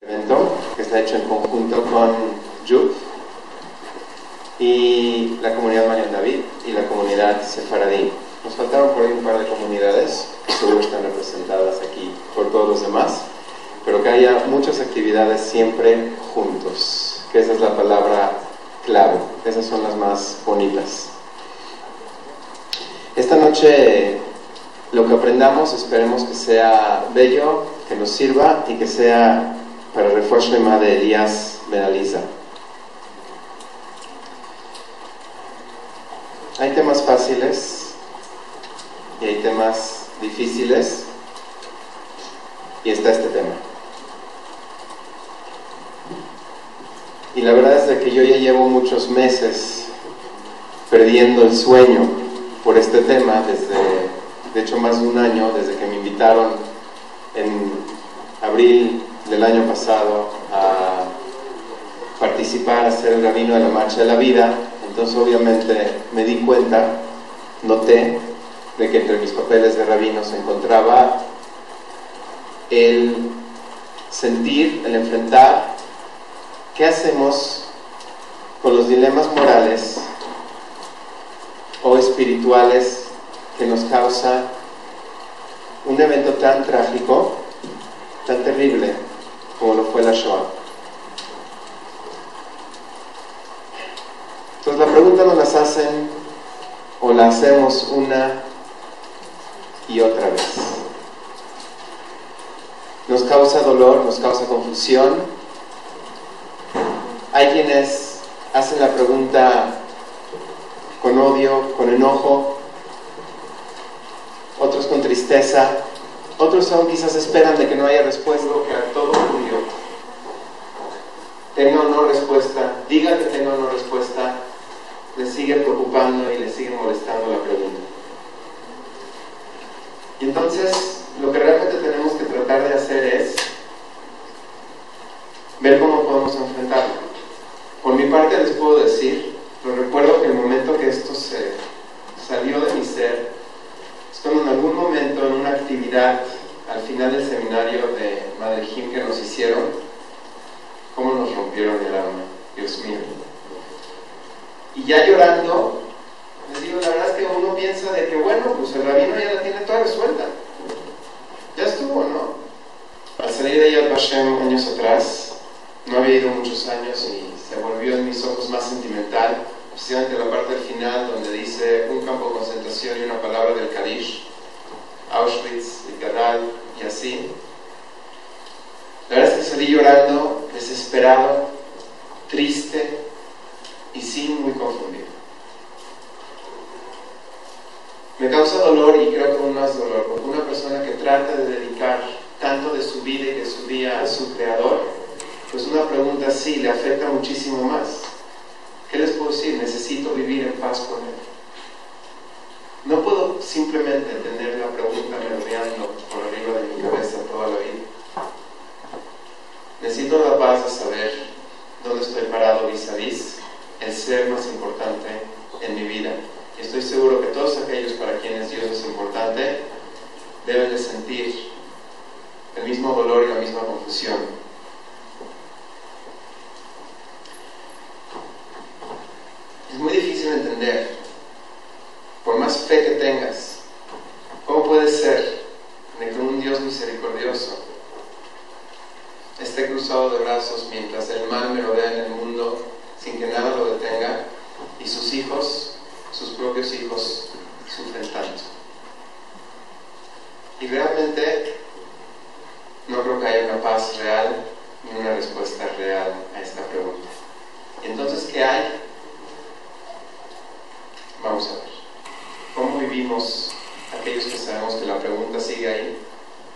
Evento que está hecho en conjunto con Yub y la comunidad Marian David y la comunidad Sefaradí. Nos faltaron por ahí un par de comunidades que seguro están representadas aquí por todos los demás, pero que haya muchas actividades siempre juntos, que esa es la palabra clave, esas son las más bonitas. Esta noche lo que aprendamos esperemos que sea bello, que nos sirva y que sea para el refuerzo de Elías Benaliza. Hay temas fáciles y hay temas difíciles y está este tema. Y la verdad es de que yo ya llevo muchos meses perdiendo el sueño por este tema, de hecho más de un año, desde que me invitaron en abril del año pasado a participar, a ser el rabino de la Marcha de la Vida. Entonces obviamente me di cuenta, noté, de que entre mis papeles de rabino se encontraba el sentir, el enfrentar qué hacemos con los dilemas morales o espirituales que nos causa un evento tan trágico, tan terrible como lo fue la Shoah. Entonces la pregunta nos las hacen o la hacemos una y otra vez. Nos causa dolor, nos causa confusión. Hay quienes hacen la pregunta con odio, con enojo, otros con tristeza, otros aún quizás esperan de que no haya respuesta, que a todo judío tenga o no respuesta, diga que tenga o no respuesta, le sigue preocupando y le sigue molestando la pregunta. Y entonces lo que realmente tenemos que tratar de hacer es ver cómo podemos enfrentarlo. Por mi parte les puedo decir, lo recuerdo que el momento que esto se salió de mi ser es cuando en algún momento en una actividad al final del seminario de Madrejim que nos hicieron, cómo nos rompieron el alma, Dios mío. Y ya llorando, les digo, la verdad es que uno piensa de que bueno, pues el rabino ya la tiene toda resuelta. Ya estuvo, ¿no? Al salir de Yad Vashem años atrás, no había ido muchos años y se volvió en mis ojos más sentimental, especialmente la parte del final donde dice un campo de concentración y una palabra del Kadish, Auschwitz, Gadal y así. La verdad es que salí llorando, desesperado, triste y sí muy confundido. Me causa dolor y creo que aún más dolor, porque una persona que trata de dedicar tanto de su vida y de su día a su creador, pues una pregunta así le afecta muchísimo más. ¿Qué les puedo decir? Necesito vivir en paz con él. No puedo simplemente tener la pregunta merodeando por arriba de mi cabeza toda la vida. Necesito la paz de saber dónde estoy parado vis-a-vis el ser más importante en mi vida. Y estoy seguro que todos aquellos para quienes Dios es importante deben de sentir el mismo dolor y la misma confusión. Es muy difícil entender, por más fe que tengas, cómo puede ser de que un Dios misericordioso esté cruzado de brazos mientras el mal merodea en el mundo sin que nada lo detenga y sus hijos, sus propios hijos, sufren tanto. Y realmente no creo que haya una paz real ni una respuesta real a esta pregunta. ¿Y entonces qué hay? Vamos a ver. ¿Cómo vivimos aquellos que sabemos que la pregunta sigue ahí?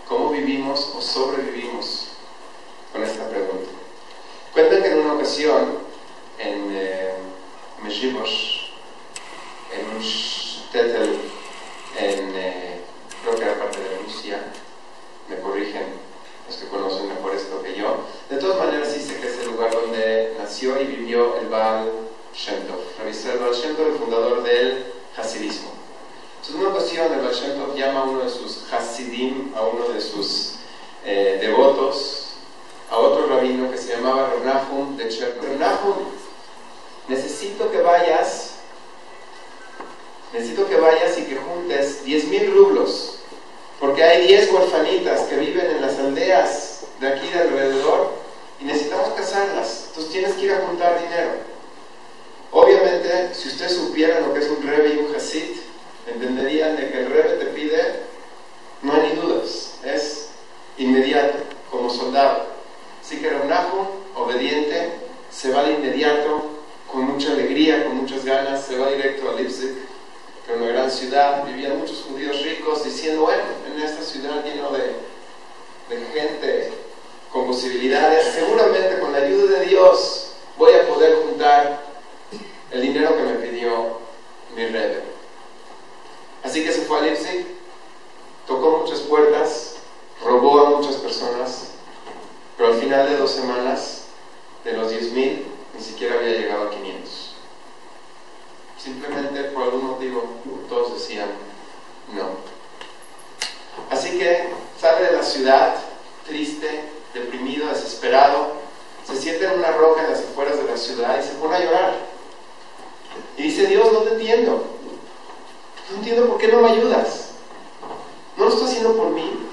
¿Cómo vivimos o sobrevivimos con esta pregunta? Cuentan que en una ocasión en Mezhibosh, en un shtetl creo que era parte de Rusia, me corrigen los que conocen mejor esto que yo. De todas maneras sí sé que es el lugar donde nació y vivió el Baal Shem Tov, Rabbi Israel Baal Shem Tov, el fundador del Hasidismo. Entonces, en una ocasión el Baal Shem Tov llama a uno de sus Hasidim, a uno de sus devotos, a otro rabino Chernobyl. Pero Nahum, necesito que vayas y que juntes 10,000 rublos, porque hay 10 huerfanitas que viven en las aldeas de aquí de alrededor y necesitamos casarlas, entonces tienes que ir a juntar dinero. Obviamente, si ustedes supieran lo que es un Rebbe y un Hasid, entenderían de que el Rebbe te pide, no hay ni dudas, es inmediato, como soldado. Así que Rav Nahum, obediente, se va de inmediato, con mucha alegría, con muchas ganas, se va directo a Leipzig, que era una gran ciudad, vivían muchos judíos ricos, diciendo, bueno, en esta ciudad lleno de gente con posibilidades, seguramente con la ayuda de Dios voy a poder juntar el dinero que me pidió mi Rebbe. Así que se fue a Leipzig, tocó muchas puertas, robó a muchas personas, pero al final de 2 semanas, de los 10,000, ni siquiera había llegado a 500. Simplemente por algún motivo todos decían no. Así que sale de la ciudad, triste, deprimido, desesperado, se sienta en una roca en las afueras de la ciudad y se pone a llorar. Y dice, Dios, no te entiendo. No entiendo por qué no me ayudas. No lo estoy haciendo por mí.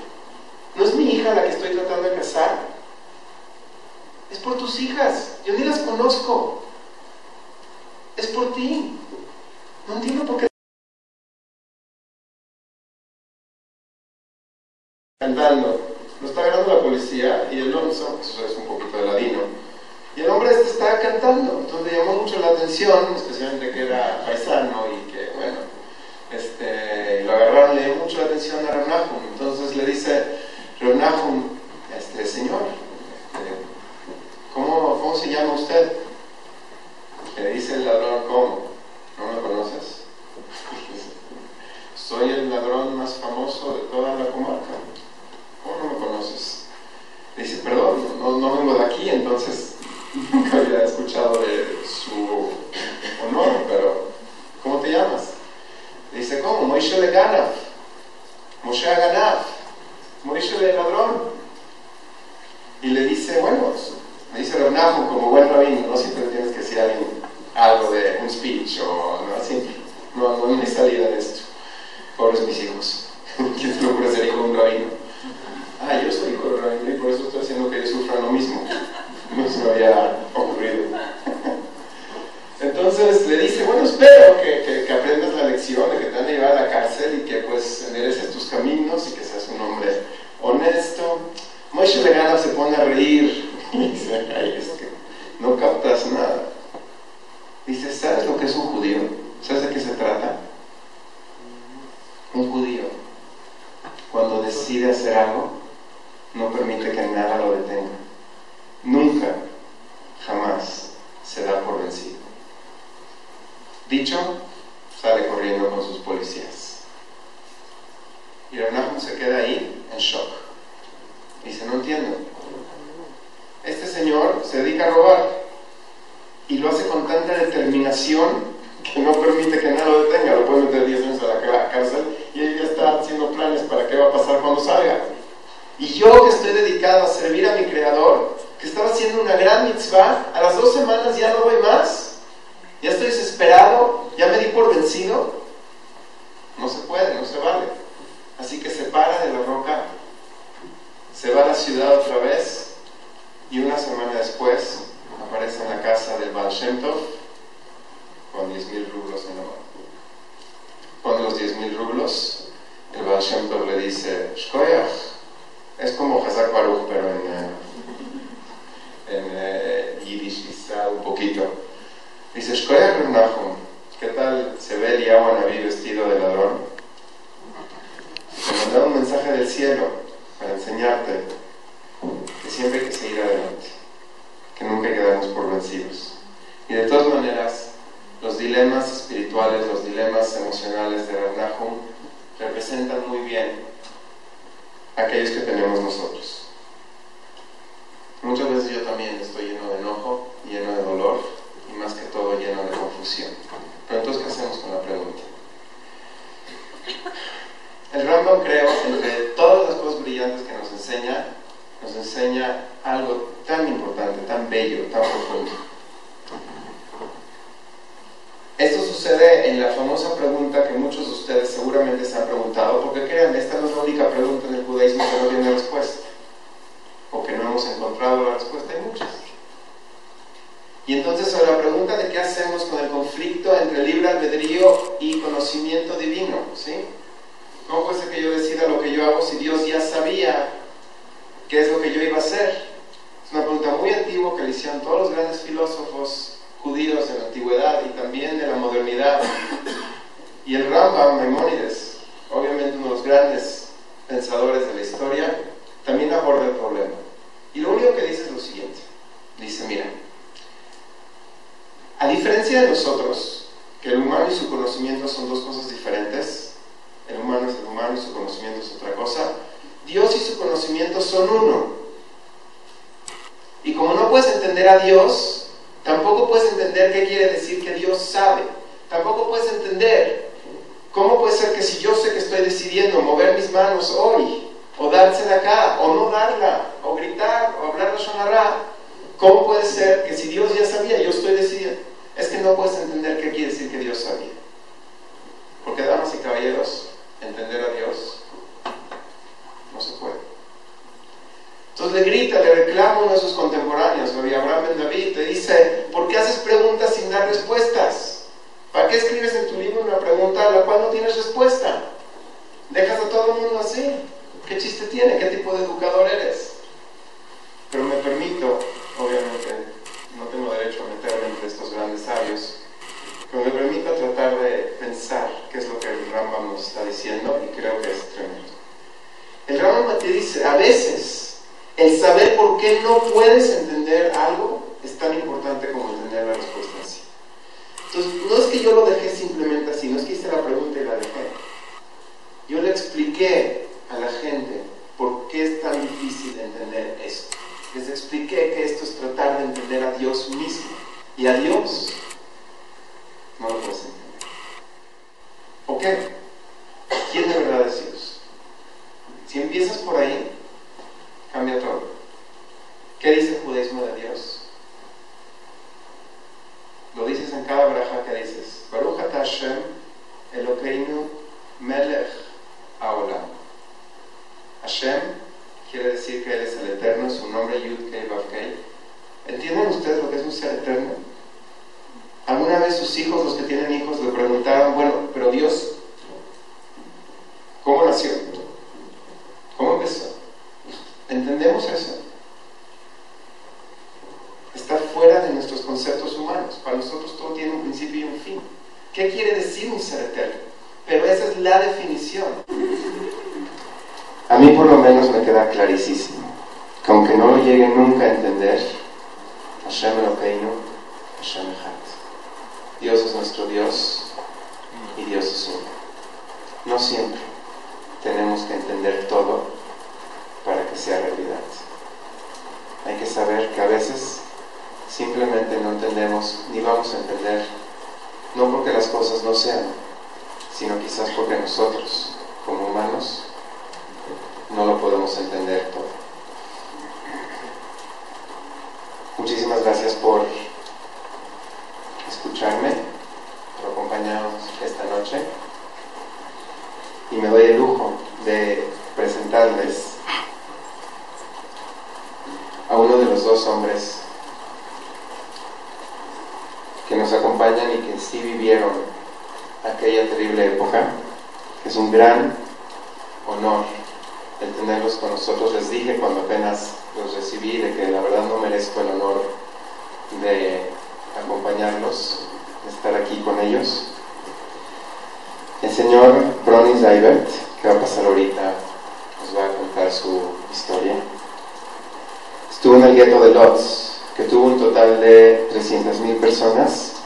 No es mi hija la que estoy tratando de casar. Es por tus hijas. Yo ni las conozco. Es por ti. No entiendo por qué. Cantando. Lo está agarrando la policía y el hombre, eso es un poquito de ladino. Y el hombre estaba cantando. Entonces le llamó mucho la atención, especialmente que era paisano y que, bueno, lo agarraron, le llamó mucho la atención a Rav Nahum. Entonces le dice, Rav Nahum, señor, ¿cómo se llama usted? Le dice el ladrón, ¿cómo? ¿No me conoces? Soy el ladrón más famoso de toda la comarca. ¿Cómo no me conoces? Le dice, perdón, no vengo de aquí, entonces nunca había escuchado de su honor, pero ¿cómo te llamas? Le dice, ¿cómo? Moishe le Ganav, Moshe Ganav, Moishe le ladrón. Y le dice, bueno, le dice Rav Nahum como buen rabino, no siempre tienes que decir algo de un speech o no, así, no hay salida de esto. Pobres mis hijos. ¿Quién se le ocurre ser hijo de un rabino? Yo soy hijo de un rabino y por eso estoy haciendo que ellos sufran lo mismo. No se me había ocurrido. Entonces le dice, bueno, espero que aprendas la lección de que te van a llevar a la cárcel y que pues endereces tus caminos y que seas un hombre honesto. Moshe Legana se pone a reír y dice, es que no captas nada. Dice, ¿sabes lo que es un judío? ¿Sabes de qué se trata? Un judío, cuando decide hacer algo, no permite que nada lo detenga. Nunca, jamás se da por vencido. Dicho, sale corriendo con sus policías. Y Rav Nahum se queda ahí en shock. Dice, no entiendo. Este señor se dedica a robar y lo hace con tanta determinación que no permite que nada lo detenga. Lo puede meter 10 años a la cárcel y él ya está haciendo planes para qué va a pasar cuando salga. Y yo, que estoy dedicado a servir a mi Creador, que estaba haciendo una gran mitzvah, a las 2 semanas ya no doy más, ya estoy desesperado, ya me di por vencido. No se puede, no se vale. Así que se para de la roca, se va a la ciudad otra vez y una semana después aparece en la casa del Baal Shem Tov con 10,000 rublos en la mano. Con los 10,000 rublos, el Baal Shem Tov le dice, Shkoyach, es como Hazak Baruch, pero en Yiddish quizá un poquito. Dice, Shkoyach Rav Nahum, ¿qué tal se ve Eliyahu Anabí vestido de ladrón? Te mandé un mensaje del cielo para enseñarte que siempre hay que seguir adelante, que nunca hay que darnos por vencidos. Y de todas maneras, los dilemas espirituales, los dilemas emocionales de Rav Nahum representan muy bien aquellos que tenemos nosotros. Muchas veces yo también estoy lleno de enojo, lleno de dolor y más que todo lleno de confusión. Pero entonces, ¿qué hacemos con la pregunta? El Rambam, creo, entre todas las cosas brillantes que nos enseña algo tan importante, tan bello, bello, tan profundo. Esto sucede en la famosa pregunta que muchos de ustedes seguramente se han preguntado, porque créanme, esta no es la única pregunta en el judaísmo que no tiene respuesta, o que no hemos encontrado la respuesta, hay muchas. Y entonces sobre la pregunta de qué hacemos con el conflicto entre libre albedrío y conocimiento divino, ¿sí? ¿Cómo puede ser que yo decida lo que yo hago si Dios ya sabía qué es lo que yo iba a hacer? Es una pregunta muy antigua que le hicieron todos los grandes filósofos judíos de la antigüedad y también de la modernidad. Y el Rambam, Maimónides, obviamente uno de los grandes pensadores de la historia, también aborda el problema. Y lo único que dice es lo siguiente. Dice, mira, a diferencia de nosotros, que el humano y su conocimiento son dos cosas diferentes, el humano es el humano y su conocimiento es otra cosa, Dios y su conocimiento son uno. Y como no puedes entender a Dios, tampoco puedes entender qué quiere decir que Dios sabe. Tampoco puedes entender cómo puede ser que si yo sé que estoy decidiendo mover mis manos hoy, o dársela acá, o no darla, o gritar, o hablar de Shonará, ¿cómo puede ser que si Dios ya sabía, yo estoy decidiendo? Es que no puedes entender qué quiere decir que Dios sabía. Porque, damas y caballeros, entender a Dios no se puede. Entonces le grita, le reclama a uno de sus contemporáneos, Rabbi Abraham Ben David, te dice, ¿por qué haces preguntas sin dar respuestas? ¿Para qué escribes en tu libro una pregunta a la cual no tienes respuesta? ¿Dejas a todo el mundo así? ¿Qué chiste tiene? ¿Qué tipo de educador eres? Pero me permito, obviamente, no tengo derecho a meterme entre estos grandes sabios, pero me permito tratar de pensar qué es lo que el Rambam nos está diciendo y creo que es tremendo. El Rambam te dice, a veces, el saber por qué no puedes entender algo es tan importante como entender la respuesta en sí. Entonces, no es que yo lo dejé simplemente así, no es que hice la pregunta y la dejé. Yo le expliqué a la gente por qué es tan difícil entender esto. Les expliqué que esto es tratar de entender a Dios mismo. Y a Dios no lo puedes entender. ¿Por qué? ¿Quién de verdad es Dios? Si empiezas por ahí, cambia todo. ¿Qué dice el judaísmo de Dios? Lo dices en cada braja que dices. Baruch atah Hashem Elokeinu Melech Haolam. Hashem quiere decir que Él es el Eterno, su nombre Yud Kei Vav Kei. ¿Entienden ustedes lo que es un ser eterno? ¿Alguna vez sus hijos, los que tienen hijos, le preguntaron, bueno, pero Dios, ¿cómo nació? ¿Cómo empezó? ¿Entendemos eso? Está fuera de nuestros conceptos humanos. Para nosotros todo tiene un principio y un fin. ¿Qué quiere decir un ser eterno? Pero esa es la definición. A mí por lo menos me queda clarísimo que aunque no lo llegue nunca a entender, Hashem Elokeinu, Hashem Echad. Dios es nuestro Dios y Dios es uno. No siempre tenemos que entender todo para que sea realidad. Hay que saber que a veces simplemente no entendemos ni vamos a entender, no porque las cosas no sean, sino quizás porque nosotros, como humanos, no lo podemos entender todo. Muchísimas gracias por escucharme, por acompañarnos esta noche, y me doy el lujo de presentarles a uno de los dos hombres que nos acompañan y que sí vivieron aquella terrible época. Es un gran honor el tenerlos con nosotros. Les dije cuando apenas los recibí de que la verdad no merezco el honor de acompañarlos, de estar aquí con ellos. El señor Bronnie Seibert, que va a pasar ahorita, nos va a contar su historia. Estuvo en el gueto de Lodz, que tuvo un total de 300,000 personas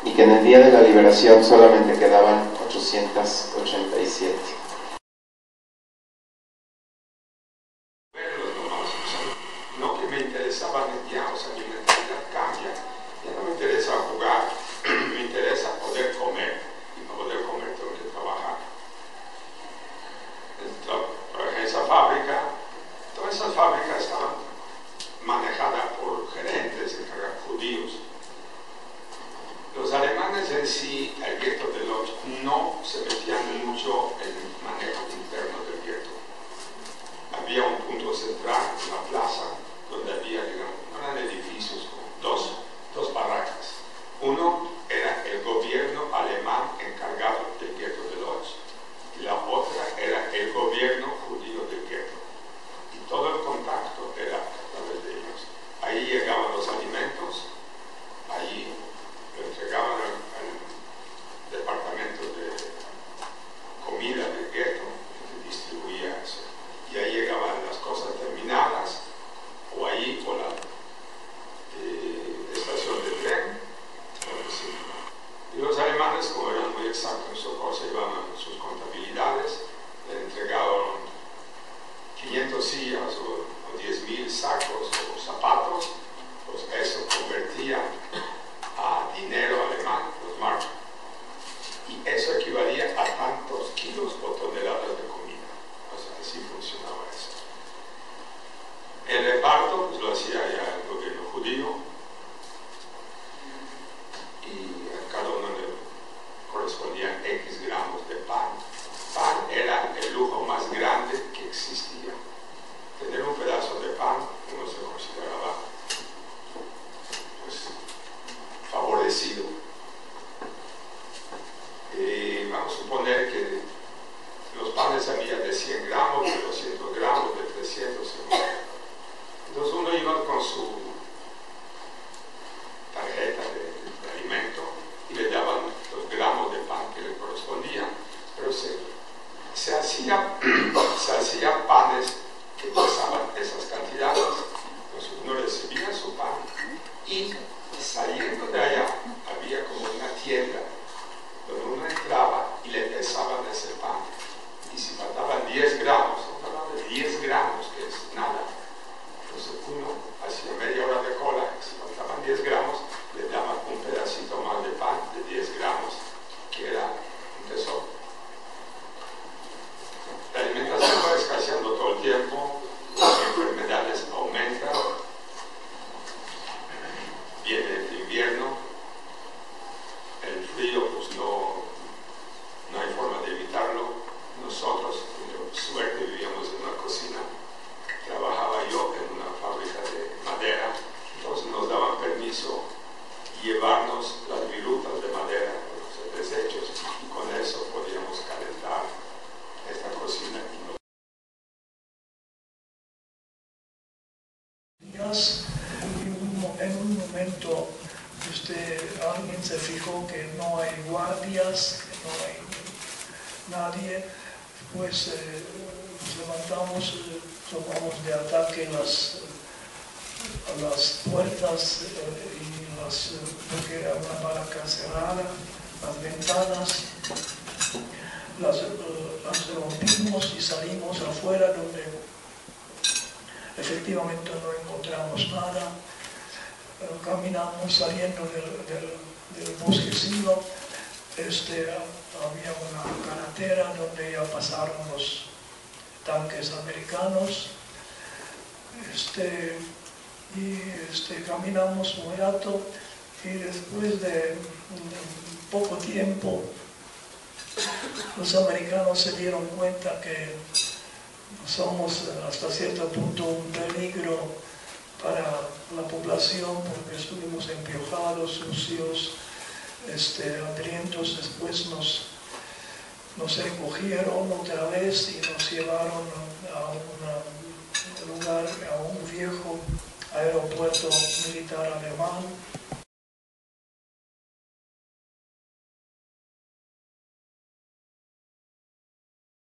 y que en el día de la liberación solamente quedaban 887. No que me interesaba ya, o sea, mi mentalidad cambia. Ya no me interesa jugar, me interesa poder comer. Y para poder comer tengo que trabajar. Trabajé en esa fábrica. Todas esas fábricas estaban manejadas por gerentes judíos. Los alemanes en sí, el gueto de Lodz, no se metían mucho en el manejo interno del gueto. Había un punto central, una plaza, donde había, digamos, no eran edificios, dos barracas. Uno era el gobierno alemán encargado del gueto de Lodz, y la otra era el gobierno judío del gueto. Y todo el contacto era a través de ellos. Ahí llegaban los alimentos, ahí lo entregaban al departamento de comida del gueto, que distribuía eso. Y ahí llegaban las cosas terminadas, o ahí por la estación de tren, y los alemanes, como eran muy exactos en su cosa, llevaban sus contabilidades, le entregaron 500 sillas o 10.000 sacos o zapatos, pues eso convertía a dinero alemán, los mark, y eso equivalía a tantos kilos o toneladas de comida. O sea, así funcionaba eso. El reparto pues lo hacía ya el gobierno judío, y a cada uno le correspondían X gramos de pan. Pan era el lujo más grande que existía. Tener un pedazo de pan uno se consideraba pues favorecido. Vamos a suponer que los panes había de 100 gramos, de 200 gramos, de 300. Entonces uno iba con su tarjeta de alimento y le daban los gramos de pan que le correspondían, pero se hacían panes que pesaban esas cantidades. Entonces uno recibía su pan y saliendo de allá había como una tienda donde uno entraba y le pesaban ese pan, y si faltaban 10 gramos, no hablaba de 10 gramos, que es nada. Entonces uno hacía media hora de cola, si faltaban 10 gramos, le daban un pedacito más de pan de 10 gramos, que era un tesoro. La alimentación va escaseando todo el tiempo, las enfermedades aumentan, viene el invierno, el frío pues no hay forma de evitarlo. Nosotros, por suerte, vivíamos en una cocina. Trabajaba yo en una fábrica de madera, entonces nos daban permiso llevarnos las virutas de madera, los desechos, y con eso podíamos calentar esta cocina. En un momento alguien se fijó que no hay guardias, que no hay nadie, pues nos levantamos, tomamos de ataque las puertas y porque era una barraca cerrada, las ventanas, las rompimos y salimos afuera, donde efectivamente no encontramos nada. Caminamos saliendo del bosquecillo, había una carretera donde ya pasaron los tanques americanos, caminamos un rato y después de poco tiempo los americanos se dieron cuenta que somos hasta cierto punto un peligro para la población, porque estuvimos empiojados, sucios, hambrientos. Después nos recogieron otra vez y nos llevaron a un lugar, a un viejo aeropuerto militar alemán,